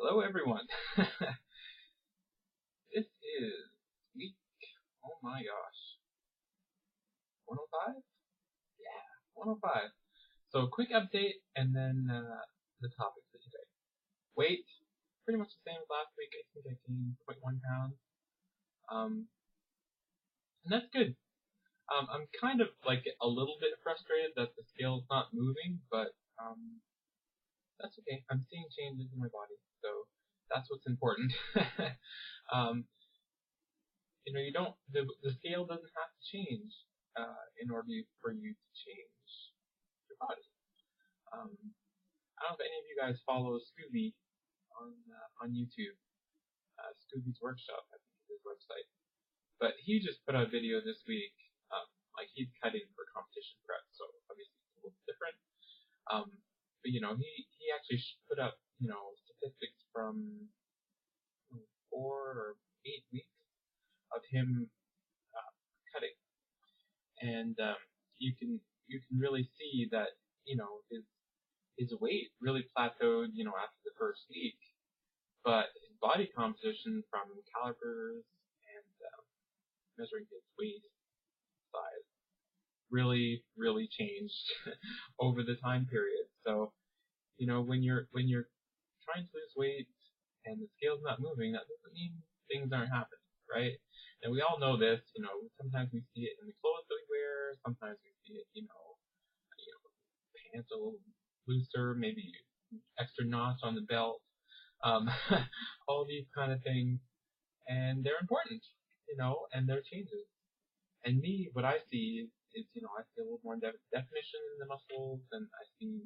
Hello everyone. This is week, oh my gosh, 105? Yeah, 105. So quick update and then the topic for today. Weight, pretty much the same as last week. I think I gained 0.1 pounds. And that's good. I'm kind of like a little bit frustrated that the scale's not moving, but that's okay. I'm seeing changes in my body, so that's what's important. You don't. The scale doesn't have to change in order for you to change your body. I don't know if any of you guys follow Scooby on YouTube. Scooby's Workshop, I think is his website. But he just put out a video this week. Like he's cutting for competition prep, so obviously it's a little different. But he actually put up statistics from 4 or 8 weeks of him cutting, and you can really see that his weight really plateaued after the first week, but his body composition from calipers and measuring his waist size really changed over the time period. So when you're trying to lose weight and the scale's not moving, that doesn't mean things aren't happening, right? And we all know this. Sometimes we see it in the clothes that we wear. Sometimes we see it, pants a little looser, maybe extra notch on the belt. All these kind of things, and they're important, and they're changes. And me, what I see is, I see a little more definition in the muscles, and I see,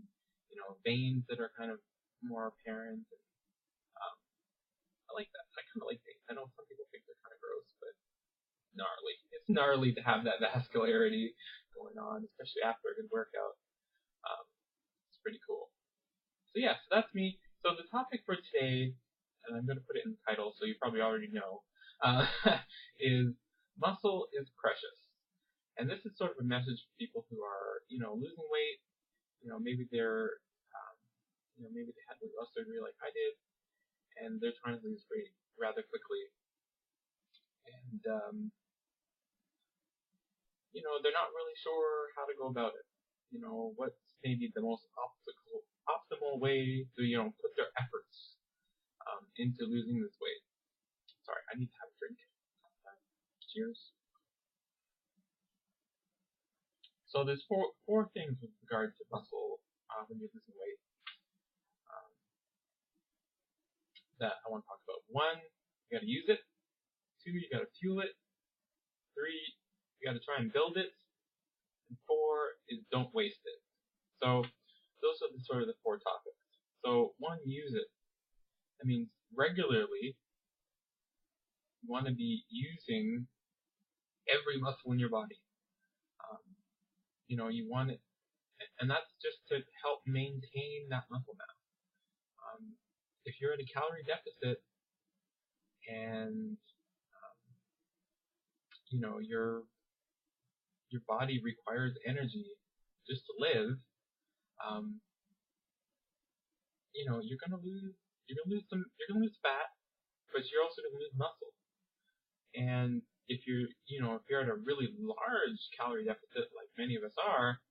veins that are kind of more apparent. And, I like that. I kind of like veins. I know some people think they're kind of gross, but gnarly. It's gnarly to have that vascularity going on, especially after a good workout. It's pretty cool. So yeah, so that's me. So the topic for today, and I'm going to put it in the title, so you probably already know, is muscle is precious. And this is sort of a message for people who are, losing weight. Maybe they're, maybe they had weight loss surgery like I did, and they're trying to lose weight rather quickly. And, they're not really sure how to go about it. What's maybe the most optimal way to, put their efforts into losing this weight. Sorry, I need to have a drink. Cheers. So there's four things with regard to muscle when you're losing weight that I want to talk about. 1, you got to use it. 2, you got to fuel it. 3, you got to try and build it. And 4 is don't waste it. So those are sort of the 4 topics. So 1, use it. That means regularly you want to be using every muscle in your body. You want it, and that's just to help maintain that muscle mass. If you're at a calorie deficit and your body requires energy just to live, you're gonna lose fat, but you're also gonna lose muscle. And if you're at a really large calorie deficit, like many of us are,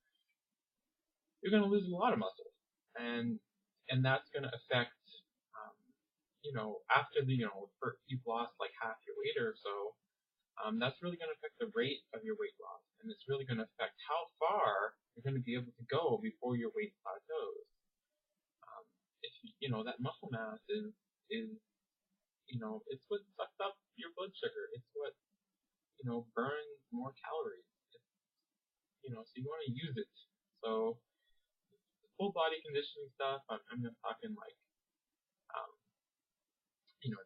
you're gonna lose a lot of muscle, and that's gonna affect, after you've lost like half your weight or so, that's really going to affect the rate of your weight loss, and it's really going to affect how far you're going to be able to go before your weight plateaus. If that muscle mass is it's what sucks up your blood sugar. It's what burns more calories. So you want to use it. So the full body conditioning stuff, I'm just talking like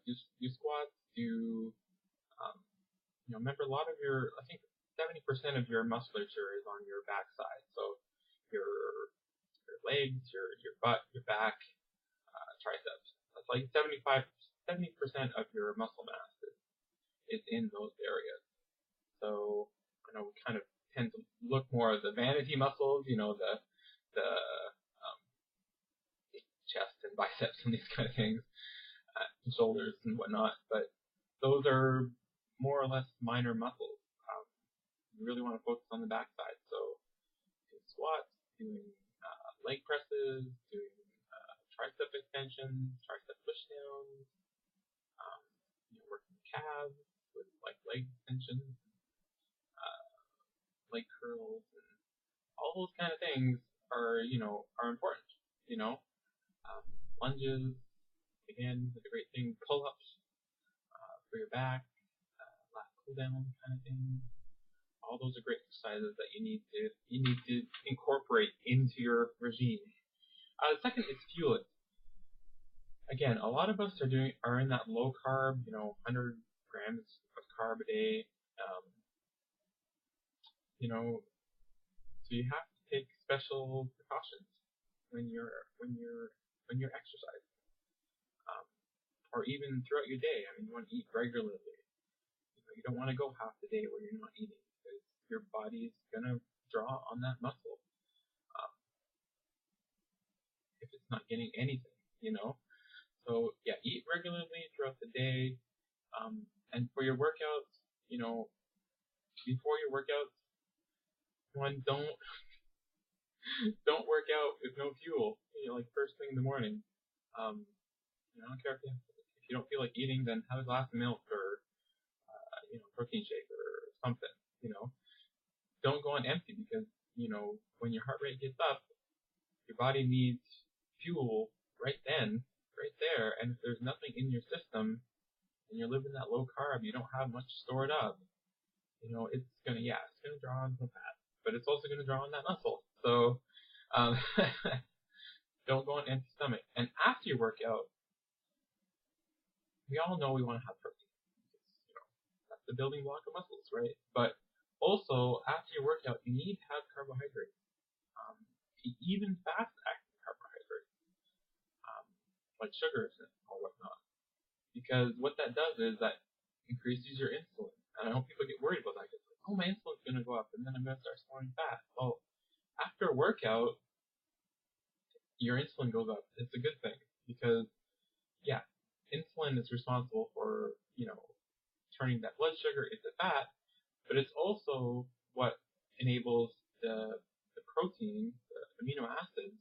do squats, remember a lot of I think 70% of your musculature is on your backside. So your legs, your butt, your back, triceps. That's like 70% of your muscle mass is in those areas. So we kind of tend to look more at the vanity muscles, the chest and biceps and these kind of things. shoulders and whatnot, but those are more or less minor muscles. You really want to focus on the backside. So doing squats, doing leg presses, doing tricep extensions, tricep pushdowns, working calves with like leg extensions, leg curls, and all those kind of things are important. You know, lunges again is a great thing. Pull-ups for your back, lat pull down kind of thing. All those are great exercises that you need to incorporate into your regime. The second is fuel it. Again, a lot of us are in that low carb, 100 grams of carb a day. So you have to take special precautions when you're exercising, or even throughout your day. I mean, you want to eat regularly. You don't want to go half the day where you're not eating, because your body is gonna draw on that muscle if it's not getting anything. So yeah, eat regularly throughout the day, and for your workouts, before your workouts, don't work out with no fuel. Like first thing in the morning. I don't care if you don't feel like eating, then have a glass of milk or protein shake or something. Don't go on empty, because when your heart rate gets up, your body needs fuel right then, right there. And if there's nothing in your system and you're living that low carb, you don't have much stored up. It's gonna draw on some fat, but it's also gonna draw on that muscle. So don't go on empty stomach. And after your workout, we all know we want to have protein. That's the building block of muscles, right? But also, after your workout, you need to have carbohydrates, even fast-acting carbohydrates, like sugars or whatnot. Because what that does is that increases your insulin. And I know people get worried about that. It's like, oh, my insulin's going to go up, and then I'm going to start storing fat. Well, after a workout, your insulin goes up. It's a good thing, because, yeah, insulin is responsible for, turning that blood sugar into fat, but it's also what enables the protein, the amino acids,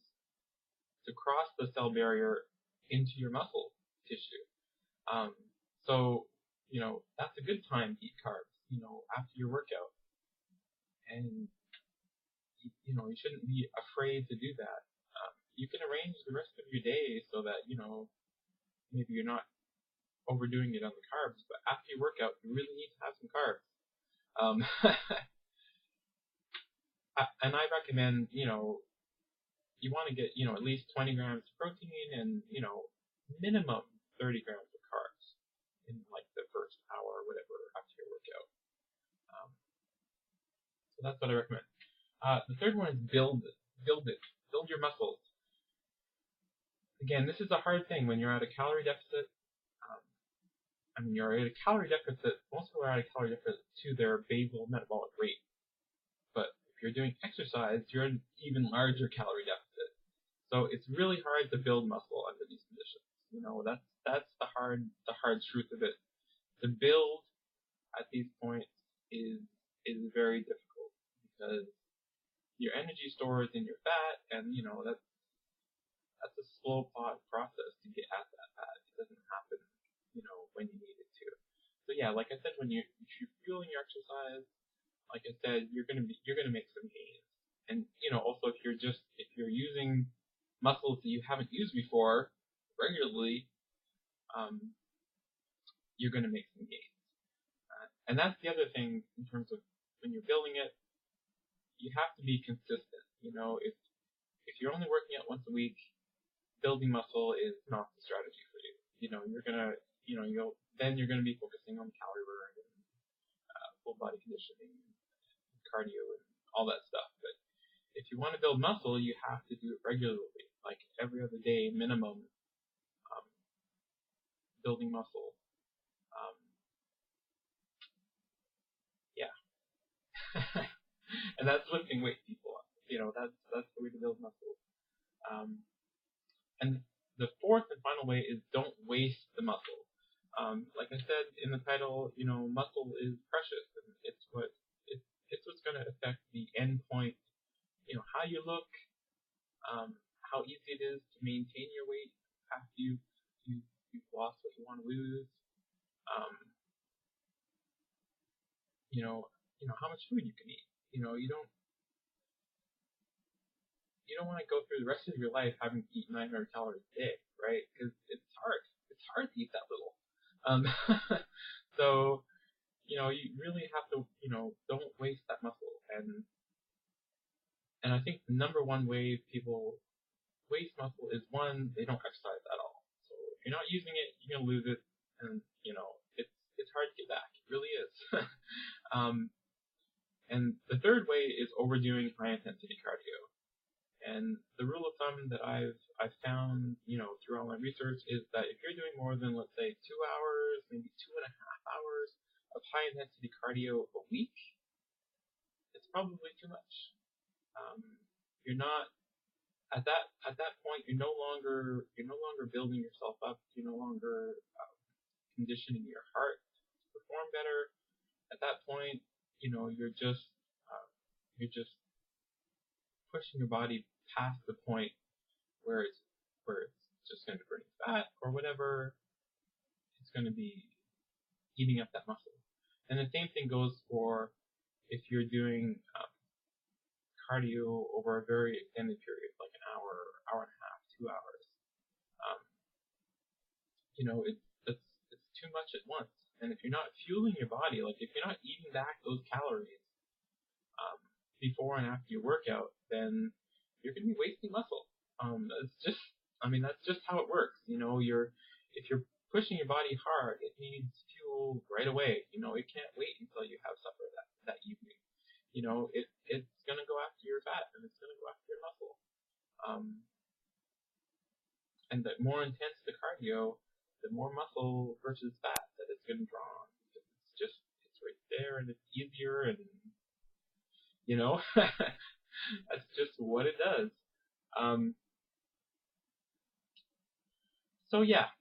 to cross the cell barrier into your muscle tissue. So, that's a good time to eat carbs, after your workout. And, you shouldn't be afraid to do that. You can arrange the rest of your day so that, maybe you're not overdoing it on the carbs, but after your workout, you really need to have some carbs. And I recommend, you want to get, at least 20 grams of protein and, minimum 30 grams of carbs in like the first hour or whatever after your workout. So that's what I recommend. The third one is build your muscles. Again, this is a hard thing when you're at a calorie deficit. You're at a calorie deficit. Most people are at a calorie deficit to their basal metabolic rate. But if you're doing exercise, you're at an even larger calorie deficit. So it's really hard to build muscle under these conditions. That's the hard truth of it. To build at these points is very difficult, because your energy stores in your fat, and that's a slow process to get at that fat. It doesn't happen, when you need it to. So yeah, like I said, if you're fueling your exercise, like I said, you're gonna make some gains. And also if you're using muscles that you haven't used before regularly, you're gonna make some gains. And that's the other thing in terms of when you're building it, you have to be consistent. If you're only working out once a week, building muscle is not the strategy for you. You're gonna be focusing on calorie burn and full body conditioning, and cardio, and all that stuff. But if you want to build muscle, you have to do it regularly, like every other day minimum. Building muscle. Yeah. And that's lifting weight, people. That's the way to build muscle. And the fourth and final way is don't waste the muscle. Like I said in the title, muscle is precious, and it's what's going to affect the end point. How you look, how easy it is to maintain your weight after you've lost what you want to lose. How much food you can eat. You don't want to go through the rest of your life having to eat 900 calories a day, right? Because it's hard. It's hard to eat that little. So, you really have to, don't waste that muscle. And I think the number one way people waste muscle is, one, they don't exercise at all. So if you're not using it, you're gonna lose it, and it's hard to get back. It really is. And the third way is overdoing high intensity cardio. And the rule of thumb that I've found, through all my research, is that if you're doing more than, let's say, 2 hours, maybe 2.5 hours of high intensity cardio a week, it's probably too much. You're not at that point. You're no longer building yourself up. You're no longer conditioning your heart to perform better. At that point, you're just pushing your body past the point where it's just going to be burning fat or whatever. It's going to be eating up that muscle. And the same thing goes for if you're doing cardio over a very extended period, like an hour, hour and a half, 2 hours. It's too much at once. And if you're not fueling your body, like if you're not eating back those calories before and after your workout, then you're going to be wasting muscle. That's just how it works. If you're pushing your body hard, it needs fuel right away. It can't wait until you have supper that evening. It's going to go after your fat, and it's going to go after your muscle. And the more intense the cardio, the more muscle versus fat that it's going to draw on. It's right there, and it's easier, and that's just what it does. So yeah,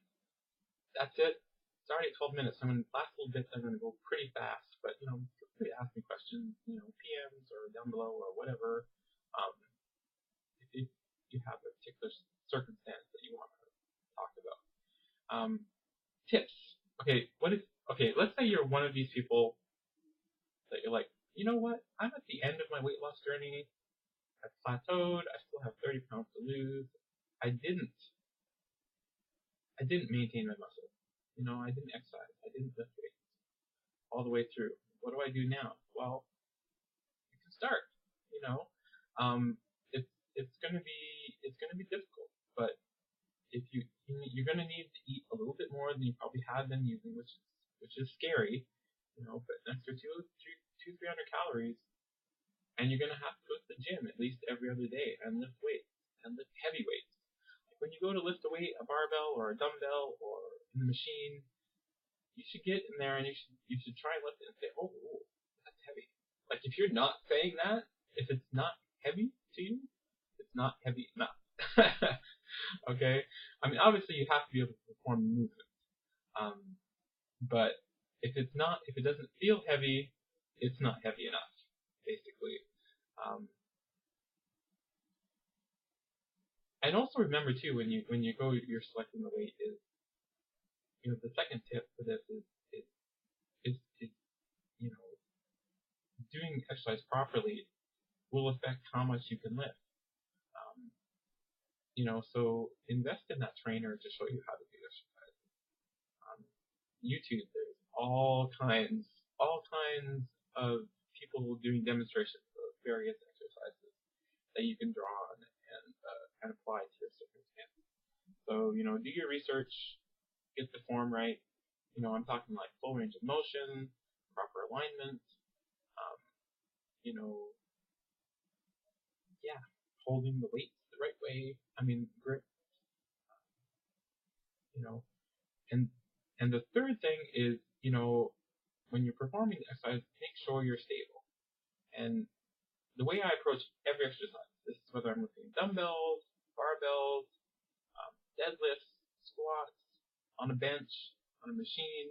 that's it. It's already 12 minutes. Last little bits I'm going to go pretty fast, but feel free to ask me questions, PMs or down below or whatever. If you have a particular circumstance that you want to talk about. Tips. Let's say you're one of these people that you're like, you know what? I'm at the end of my weight loss journey. I've plateaued. I still have 30 pounds to lose. I didn't maintain my muscle. I didn't exercise. I didn't lift weights all the way through. What do I do now? Well, you can start. It's gonna be difficult, but if you're gonna need to eat a little bit more than you probably have been using, which is scary. But an extra 300 calories, and you're gonna have to go to the gym at least every other day and lift weights and lift heavy weights. Like when you go to lift a weight, a barbell or a dumbbell or in the machine, you should get in there and you should try and lift it and say, oh, that's heavy. Like if you're not saying that, if it's not heavy to you, it's not heavy enough. Okay? Obviously you have to be able to perform movements. But if it doesn't feel heavy, it's not heavy enough, basically. And also remember too, when you go, you're selecting the weight is, the second tip for this is doing exercise properly will affect how much you can lift. So invest in that trainer to show you how to do exercise. YouTube, there's all kinds of people doing demonstrations of various exercises that you can draw on and apply to your circumstance. So, do your research, get the form right. I'm talking like full range of motion, proper alignment, holding the weights the right way. Grip, and the third thing is, when you're performing the exercise, make sure you're stable. And the way I approach every exercise, this is whether I'm lifting dumbbells, barbells, deadlifts, squats, on a bench, on a machine,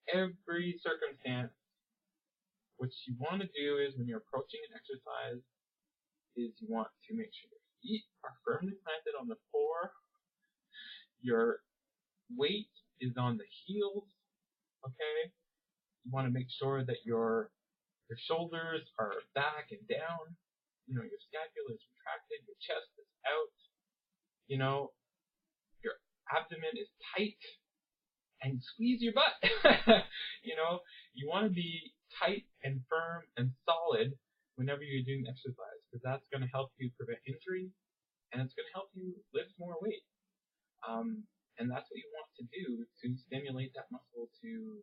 every circumstance. What you want to do is when you're approaching an exercise is you want to make sure your feet are firmly planted on the floor, your weight is on the heels, okay? You want to make sure that your shoulders are back and down, your scapula is retracted, your chest is out, your abdomen is tight, and squeeze your butt. You want to be tight and firm and solid whenever you're doing exercise, because that's going to help you prevent injury, and it's going to help you lift more weight. And that's what you want to do to stimulate that muscle to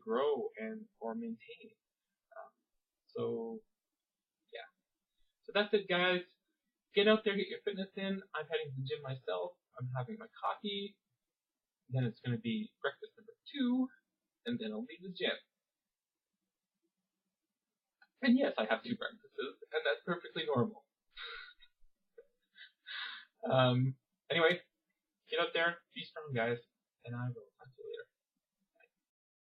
grow or maintain. So that's it, guys. Get out there, get your fitness in. I'm heading to the gym myself. I'm having my coffee. Then it's going to be breakfast number 2, and then I'll leave the gym. And yes, I have 2 breakfasts, and that's perfectly normal. Anyway, get out there, be strong, guys, and I will talk to you later.